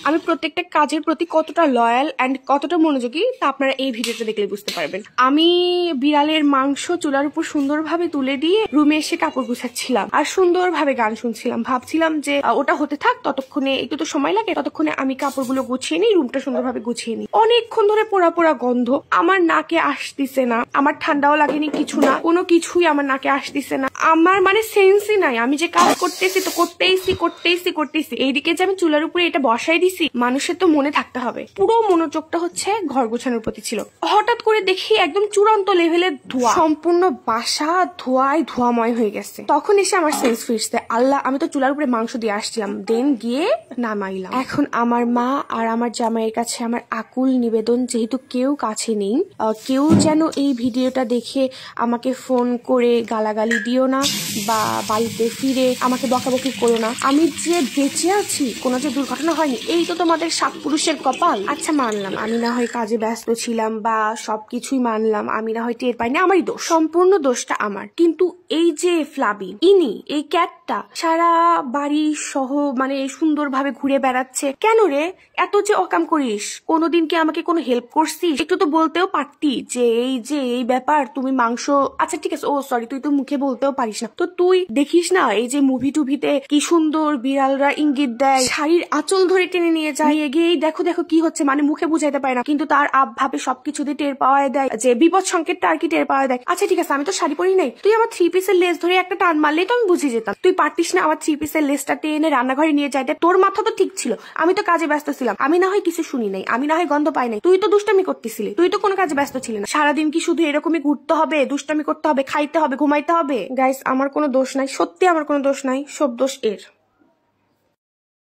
আমি প্রত্যেকটা কাজের প্রতি কতটা লয়াল এন্ড কতটা মনোযোগী তা আপনারা এই ভিডিওটা দেখলে বুঝতে পারবেন। আমি বিড়ালের মাংস চুলার উপর সুন্দরভাবে তুলে দিয়ে রুমে এসে কাপড় গুছাচ্ছিলাম আর সুন্দরভাবে গান শুনছিলাম। ভাবছিলাম যে ওটা হতে থাক, ততক্ষণে একটু তো সময় লাগে, ততক্ষণে আমি কাপড়গুলো গুছিয়ে নিই, রুমটা সুন্দরভাবে গুছিয়ে নিই। অনেকক্ষণ ধরে পোড়া পোড়া গন্ধ আমার নাকে আসতেছে না, আমার ঠান্ডাও লাগেনি, কিছু না, কোনো কিছুই আমার নাকে আসতেছে না। আমার মানে সেন্সই নাই, আমি যে কাজ করতেছি তো করতেইছি। এইদিকে যে আমি চুলার উপরে এটা বসাই দিছি, মানুষের তো মনে থাকতে হবে। পুরো মনোযোগটা হচ্ছে ঘর গোছানোর প্রতি ছিল। হঠাৎ করে দেখি একদম চূড়ান্ত লেভেলের ধোঁয়া, সম্পূর্ণ বাসা ধোঁয়ায় ধোঁয়াময় হয়ে গেছে। তখন এসে আমার সেন্স ফিরছে, আল্লাহ আমি তো চুলার উপরে মাংস দিয়ে আসছিলাম, দেন গিয়ে নামাইলাম। এখন আমার মা আর আমার জামাইয়ের কাছে আমার আকুল নিবেদন, যেহেতু কেউ কাছে নেই, কেউ যেন এই ভিডিওটা দেখে আমাকে ফোন করে গালাগালি দিও না বা বাড়িতে ফিরে আমাকে বকাবকি করো না। আমি যে বেঁচে আছি, কোনো যে দুর্ঘটনা হয়নি, এই তো তোমাদের সাত পুরুষের কপাল। আচ্ছা মানলাম আমি না হয় কাজে ব্যস্ত ছিলাম বা সবকিছুই মানলাম, আমি না হয় টের পাইনি, আমারই দোষ, সম্পূর্ণ দোষটা আমার। কিন্তু এই যে ফ্লাবি ইনি, এই ক্যাটটা সারা বাড়ি সহ মানে সুন্দরভাবে ঘুরে বেড়াচ্ছে কেন রে? এত যে অকাম করিস, কোনোদিন কি আমাকে কোনো হেল্প করছিস? একটু তো বলতেও পারতি যে এই ব্যাপার, তুমি মাংস, আচ্ছা ঠিক আছে, ও সরি, তুই তো মুখে বলতেও পারিস না, তো তুই দেখিস না এই যে মুভি টুভিতে কি সুন্দর বিড়ালরা ইঙ্গিত দেয়, শাড়ির আঁচল ধরে টেনে নিয়ে যায়, এগিয়ে দেখো দেখো কি হচ্ছে, মানে মুখে বুঝাইতে পারে না, কিন্তু তার ভাবে সবকিছুতে টের পাওয়া দেয়, যে বিপদ সংকেতটা আর কি টের পাওয়া দেয়। আচ্ছা ঠিক আছে, আমি তো শাড়ি পরি নাই, তুই আমার 3 পিসের লেস ধরে একটা টান মারলেই তো আমি বুঝে যেতাম। তুই পারতিস না আমার 3 পিসের লেসটা টেনে রান্নাঘরে নিয়ে যাইতে? তোর মাথা তো ঠিক ছিল, আমি তো কাজে ব্যস্ত ছিলাম, আমি না হয় কিছু শুনি নাই, আমি না হয় গন্ধ পাই নাই, তুই তো দুষ্টামি করতেছিলি, তুই তো কোনো কাজে ব্যস্ত ছিলি না। সারাদিন কি শুধু এরকমই ঘুরতে হবে, দুষ্টামি করতে হবে, খাইতে হবে, ঘুমাইতে হবে? গাইস আমার কোনো দোষ নাই, সত্যি আমার কোনো দোষ নাই, সব দোষ এর।